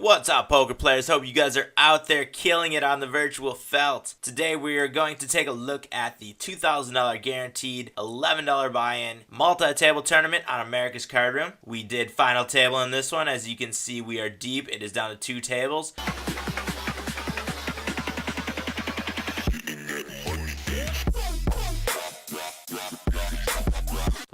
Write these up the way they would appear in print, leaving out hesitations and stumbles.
What's up, poker players? Hope you guys are out there killing it on the virtual felt. Today we are going to take a look at the $2,000 guaranteed $11 buy-in multi-table tournament on America's Card Room. We did final table in this one. As you can see, we are deep. It is down to 2 tables.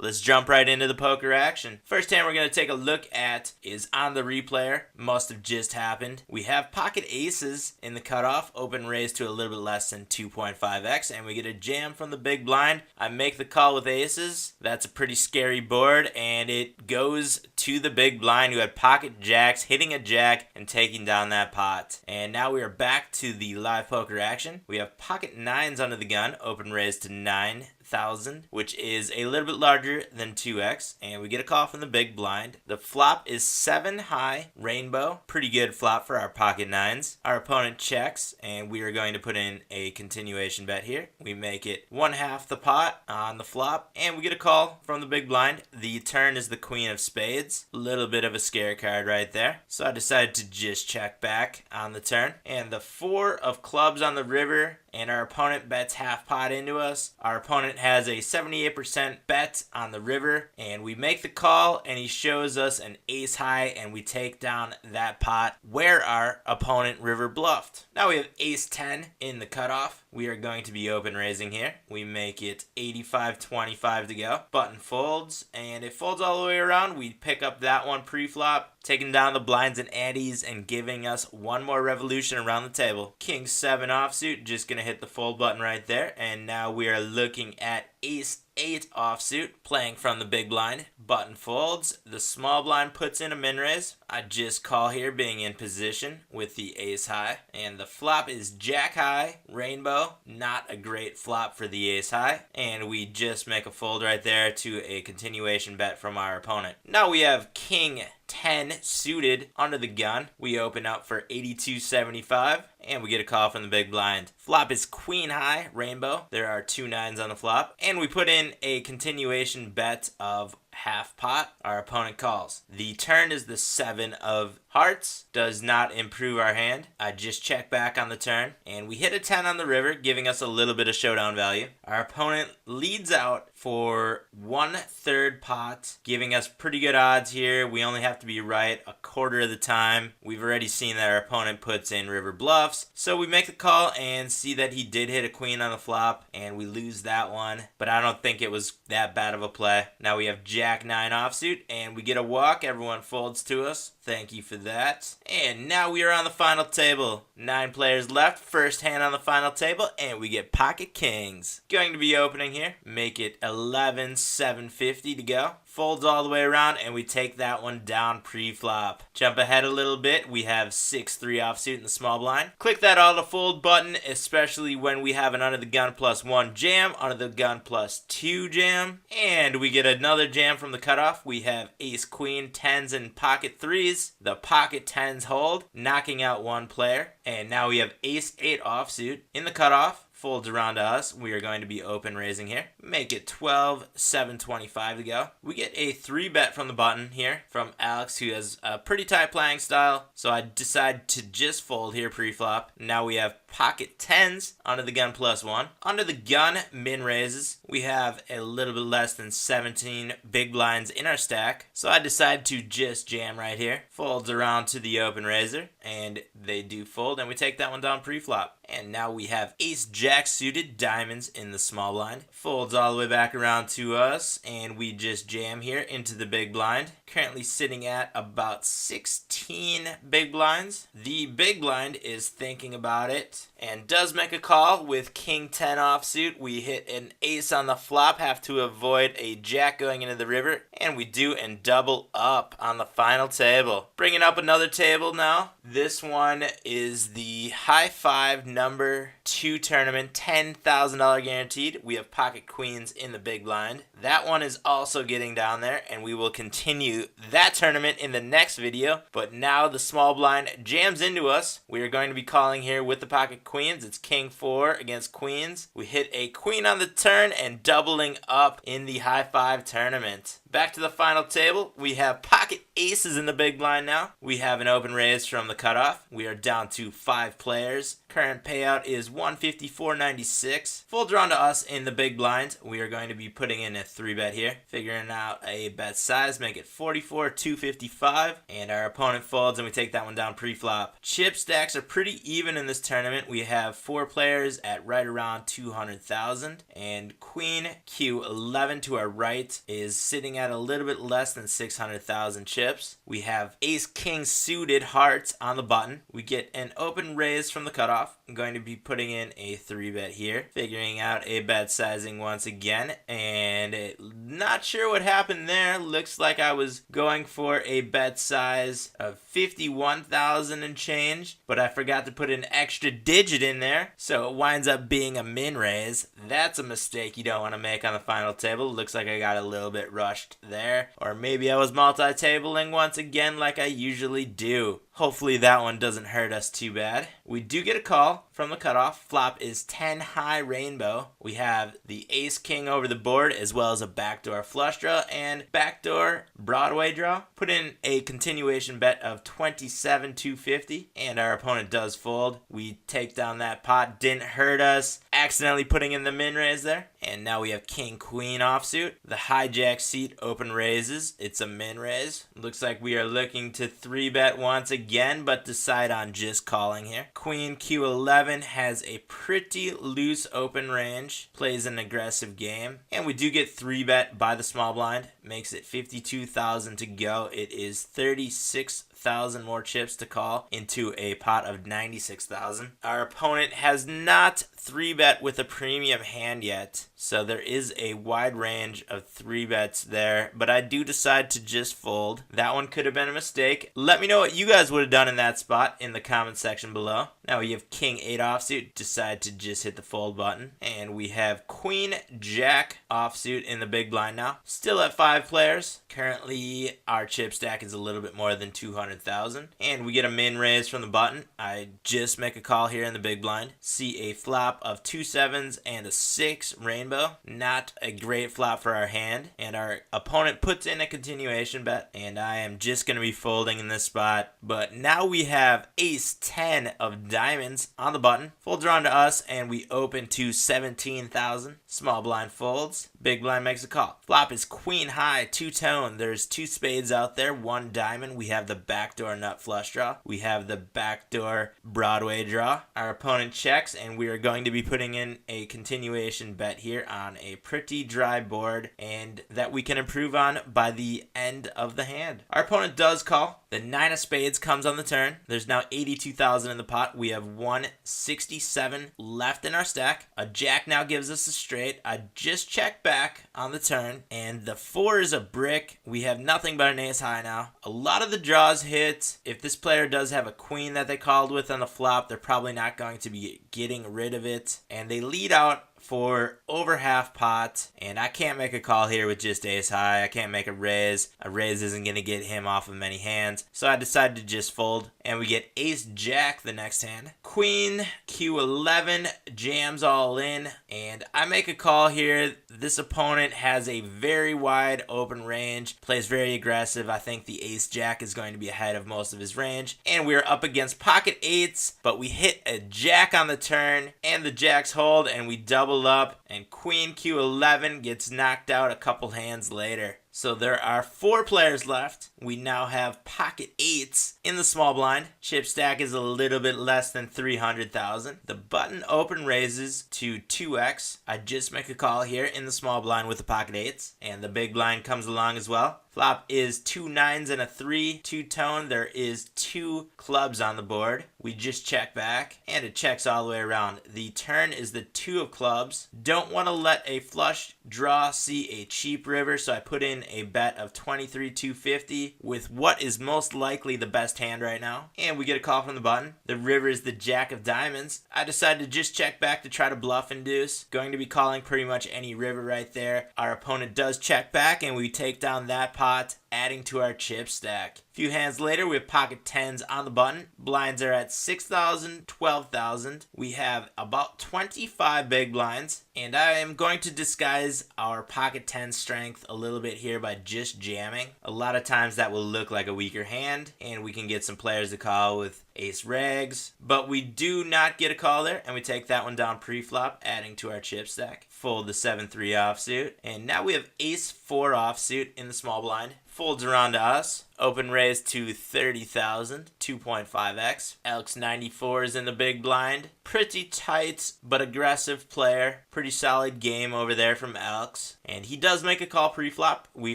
Let's jump right into the poker action. First hand we're going to take a look at is on the replayer. Must have just happened. We have pocket aces in the cutoff. Open raise to a little bit less than 2.5x. And we get a jam from the big blind. I make the call with aces. That's a pretty scary board. And it goes to the big blind who had pocket jacks, hitting a jack and taking down that pot. And now we are back to the live poker action. We have pocket nines under the gun. Open raise to 9,000, which is a little bit larger than 2x, and we get a call from the big blind. The flop is 7 high rainbow. Pretty good flop for our pocket nines. Our opponent checks, and we are going to put in a continuation bet here. We make it 1/2 the pot on the flop, and we get a call from the big blind. The turn is the queen of spades. A little bit of a scare card right there. So I decided to just check back on the turn. And the 4 of clubs on the river, and our opponent bets half pot into us. Our opponent has a 78% bet on the river, and we make the call, and he shows us an ace high, and we take down that pot where our opponent river bluffed. Now we have ace 10 in the cutoff. We are going to be open raising here. We make it 85-25 to go. Button folds, and it folds all the way around. We pick up that one pre-flop, taking down the blinds and antes and giving us one more revolution around the table. King 7 offsuit, just going to hit the fold button right there. And now we are looking at ace 8 offsuit, playing from the big blind. Button folds. The small blind puts in a min raise. I just call here, being in position with the ace high. And the flop is jack high, rainbow. Not a great flop for the ace high. And we just make a fold right there to a continuation bet from our opponent. Now we have king 10 suited under the gun. We open up for 82.75, and we get a call from the big blind. Flop is queen high, rainbow. There are 2 nines on the flop, and we put in a continuation bet of half pot. Our opponent calls. The turn is the 7 of hearts. Does not improve our hand. I just check back on the turn, and we hit a 10 on the river, giving us a little bit of showdown value. Our opponent leads out for 1/3 pot, giving us pretty good odds here. We only have to be right a quarter of the time. We've already seen that our opponent puts in river bluffs, so we make the call and see that he did hit a queen on the flop, and we lose that one, but I don't think it was that bad of a play. Now we have jack 9 offsuit, and we get a walk. Everyone folds to us. Thank you for that. And now we are on the final table. 9 players left. First hand on the final table, and we get pocket kings. Going to be opening here. Make it 11-750 to go. Folds all the way around, and we take that one down pre-flop. Jump ahead a little bit. We have 6-3 offsuit in the small blind. Click that auto fold button, especially when we have an under the gun +1 jam, under the gun +2 jam, and we get another jam from the cutoff. We have ace queen 10s and pocket 3s. The pocket 10s hold, knocking out one player. And now we have ace 8 offsuit in the cutoff. Folds around to us. We are going to be open raising here. Make it 12-725 to go. We get a 3 bet from the button here from Alex, who has a pretty tight playing style. So I decide to just fold here pre-flop. Now we have pocket 10s under the gun +1. Under the gun min raises. We have a little bit less than 17 big blinds in our stack. So I decide to just jam right here. Folds around to the open raiser, and they do fold, and we take that one down pre-flop. And now we have ace jack suited diamonds in the small blind. Folds all the way back around to us, and we just jam here into the big blind. Currently sitting at about 16 big blinds. The big blind is thinking about it and does make a call with king 10 offsuit. We hit an ace on the flop, have to avoid a jack going into the river, and we do and double up on the final table. Bringing up another table now. This one is the high 5 number 2 tournament, $10,000 guaranteed. We have pocket queens in the big blind. That one is also getting down there, and we will continue that tournament in the next video. But now the small blind jams into us. We are going to be calling here with the pocket queens. It's king 4 against queens. We hit a queen on the turn and doubling up in the high 5 tournament. Back to the final table. We have pocket aces in the big blind now. We have an open raise from the cutoff. We are down to 5 players. Current payout is $154.96. Full drawn to us in the big blind. We are going to be putting in a 3-bet here. Figuring out a bet size, make it $44,255. And our opponent folds and we take that one down pre-flop. Chip stacks are pretty even in this tournament. We have 4 players at right around 200,000. And Queen Q11 to our right is sitting at a little bit less than 600,000 chips. We have Ace King suited hearts on the button. We get an open raise from the cutoff. I'm going to be putting in a 3-bet here, figuring out a bet sizing once again, and not sure what happened there. Looks like I was going for a bet size of 51,000 and change, but I forgot to put an extra digit in there, so it winds up being a min raise. That's a mistake you don't want to make on the final table. Looks like I got a little bit rushed there, or maybe I was multi-tabling once again like I usually do. Hopefully that one doesn't hurt us too bad. We do get a call from the cutoff. Flop is 10 high rainbow. We have the ace king over the board as well as a backdoor flush draw and backdoor Broadway draw. Put in a continuation bet of $27,250 and our opponent does fold. We take down that pot. Didn't hurt us. Accidentally putting in the min raise there. And now we have king queen offsuit. The hijack seat open raises. It's a min raise. Looks like we are looking to 3-bet once again, but decide on just calling here. Queen Q11 has a pretty loose open range. Plays an aggressive game. And we do get 3-bet by the small blind. Makes it 52,000 to go. It is 36,000 more chips to call into a pot of 96,000. Our opponent has not 3-bet with a premium hand yet, so there is a wide range of 3-bets there, but I do decide to just fold. That one could have been a mistake. Let me know what you guys would have done in that spot in the comment section below. Now we have king 8 offsuit, decide to just hit the fold button, and we have queen jack offsuit in the big blind now. Still at 5 players. Currently our chip stack is a little bit more than 200,000, and we get a min raise from the button. I just make a call here in the big blind. See a flop of 2 7s and a 6 rainbow. Not a great flop for our hand, and our opponent puts in a continuation bet, and I am just going to be folding in this spot. But now we have ace 10 of diamonds on the button. Full drawn to us, and we open to 17,000. Small blind folds. Big blind makes a call. Flop is queen high, 2-tone. There's 2 spades out there, 1 diamond. We have the backdoor nut flush draw. We have the backdoor Broadway draw. Our opponent checks, and we are going to be putting in a continuation bet here on a pretty dry board, and that we can improve on by the end of the hand. Our opponent does call. The 9 of spades comes on the turn. There's now 82,000 in the pot. We have 167 left in our stack. A jack now gives us a straight. I just checked back on the turn, and the 4 is a brick. We have nothing but an ace high now. A lot of the draws hit. If this player does have a queen that they called with on the flop, they're probably not going to be getting rid of it, and they lead out for over half pot, and I can't make a call here with just ace high. I can't make a raise. A raise isn't going to get him off of many hands, so I decided to just fold, and we get ace jack the next hand. Queen Q11 jams all in, and I make a call here. This opponent has a very wide open range, plays very aggressive. I think the ace jack is going to be ahead of most of his range, and we're up against pocket 8s, but we hit a jack on the turn, and the jacks hold, and we double up, and queen Q11 gets knocked out a couple hands later. So there are 4 players left. We now have pocket 8s in the small blind. Chip stack is a little bit less than 300,000. The button open raises to 2x. I just make a call here in the small blind with the pocket 8s, and the big blind comes along as well. Flop is 2 9s and a 3, 2-tone. There is 2 clubs on the board. We just check back, and it checks all the way around. The turn is the 2 of clubs. Don't want to let a flush draw see a cheap river, so I put in a bet of $23,250 with what is most likely the best hand right now. And we get a call from the button. The river is the jack of diamonds. I decided to just check back to try to bluff induce. Going to be calling pretty much any river right there. Our opponent does check back and we take down that pot, adding to our chip stack. A few hands later, we have pocket 10s on the button. Blinds are at 6,000, 12,000. We have about 25 big blinds, and I am going to disguise our pocket 10 strength a little bit here by just jamming. A lot of times that will look like a weaker hand, and we can get some players to call with ace rags, but we do not get a call there, and we take that one down pre-flop, adding to our chip stack. Fold the 7-3 offsuit, and now we have ace 4 offsuit in the small blind. Folds around to us. Open raise to 30,000, 2.5x. Elks 94 is in the big blind. Pretty tight but aggressive player. Pretty solid game over there from Elks. And he does make a call pre-flop. We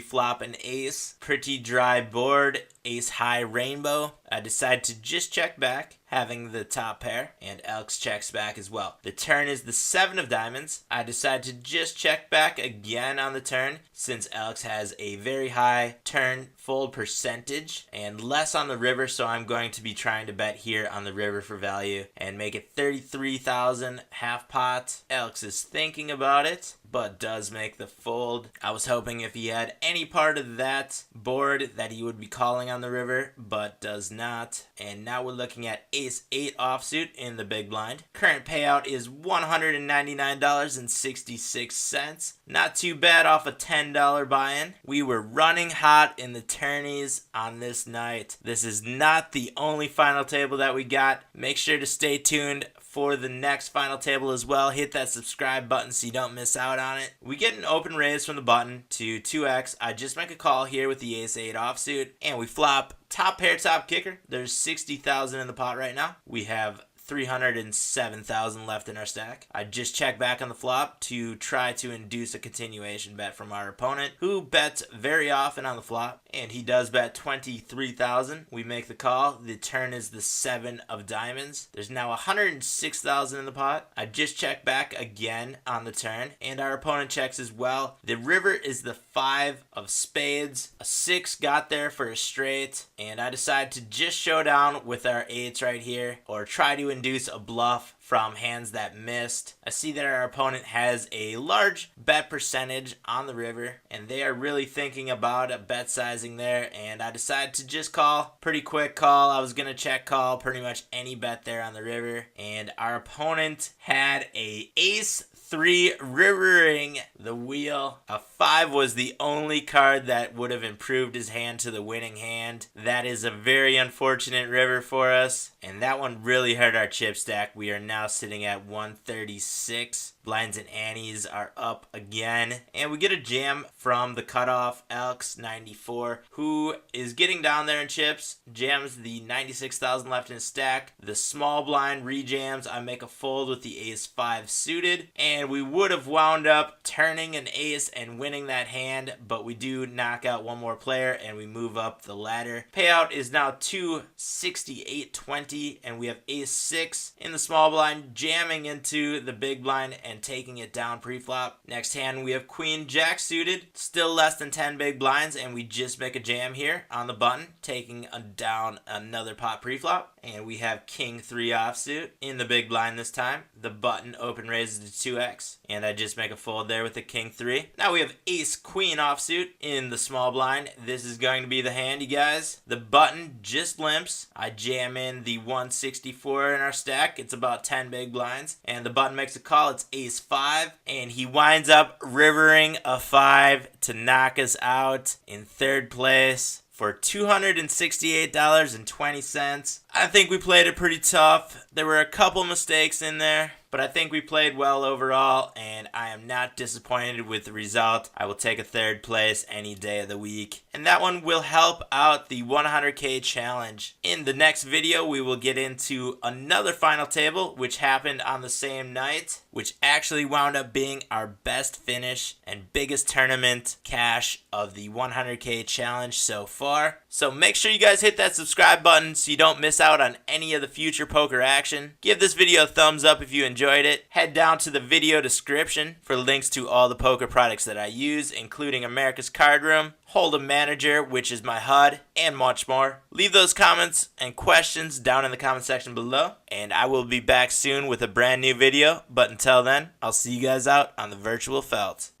flop an ace. Pretty dry board. Ace high rainbow. I decide to just check back, having the top pair, and Elks checks back as well. The turn is the 7 of diamonds. I decide to just check back again on the turn, since Elks has a very high turn fold percentage and less on the river, so I'm going to be trying to bet here on the river for value and make it 33,000 half pot. Elks is thinking about it, but does make the fold. I was hoping if he had any part of that board that he would be calling on the river, but does not. And now we're looking at ace 8 offsuit in the big blind. Current payout is $199.66. Not too bad off a $10 buy-in. We were running hot in the tourneys on this night. This is not the only final table that we got. Make sure to stay tuned for the next final table as well. Hit that subscribe button so you don't miss out on it. We get an open raise from the button to 2x. I just make a call here with the ace 8 offsuit, and we flop top pair, top kicker. There's 60,000 in the pot right now. We have 307,000 left in our stack. I just check back on the flop to try to induce a continuation bet from our opponent, who bets very often on the flop, and he does bet 23,000. We make the call. The turn is the 7 of diamonds. There's now 106,000 in the pot. I just check back again on the turn, and our opponent checks as well. The river is the 5 of spades. A 6 got there for a straight, and I decide to just show down with our 8s right here, or try to induce a bluff from hands that missed. I see that our opponent has a large bet percentage on the river, and they are really thinking about a bet sizing there, and I decided to just call. Pretty quick call. I was going to check call pretty much any bet there on the river, and our opponent had a ace 3 rivering the wheel. A 5 was the only card that would have improved his hand to the winning hand. That is a very unfortunate river for us, and that one really hurt our chip stack. We are now sitting at 136. Blinds and Annies are up again, and we get a jam from the cutoff Elks 94, who is getting down there in chips. Jams the 96,000 left in his stack. The small blind rejams. I make a fold with the ace 5 suited, and we would have wound up turning an ace and winning that hand, but we do knock out one more player and we move up the ladder. Payout is now 268.20, and we have ace 6 in the small blind, jamming into the big blind and taking it down pre-flop. Next hand we have queen jack suited, still less than 10 big blinds, and we just make a jam here on the button, taking down another pot pre-flop. And we have king 3 offsuit in the big blind this time. The button open raises to 2x, and I just make a fold there with the king 3. Now we have ace queen offsuit in the small blind. This is going to be the hand, you guys. The button just limps. I jam in the 164 in our stack. It's about 10 big blinds, and the button makes a call. It's ace 5, and he winds up rivering a 5 to knock us out in third place for $268.20. I think we played it pretty tough. There were a couple mistakes in there, but I think we played well overall, and I am not disappointed with the result. I will take a third place any day of the week, and that one will help out the 100K challenge. In the next video, we will get into another final table, which happened on the same night, which actually wound up being our best finish and biggest tournament cash of the 100K challenge so far. So make sure you guys hit that subscribe button so you don't miss out on any of the future poker action. Give this video a thumbs up if you enjoyed enjoyed it, head down to the video description for links to all the poker products that I use, including America's Card Room, Hold'em Manager, which is my HUD, and much more. Leave those comments and questions down in the comment section below, and I will be back soon with a brand new video. But until then, I'll see you guys out on the virtual felt.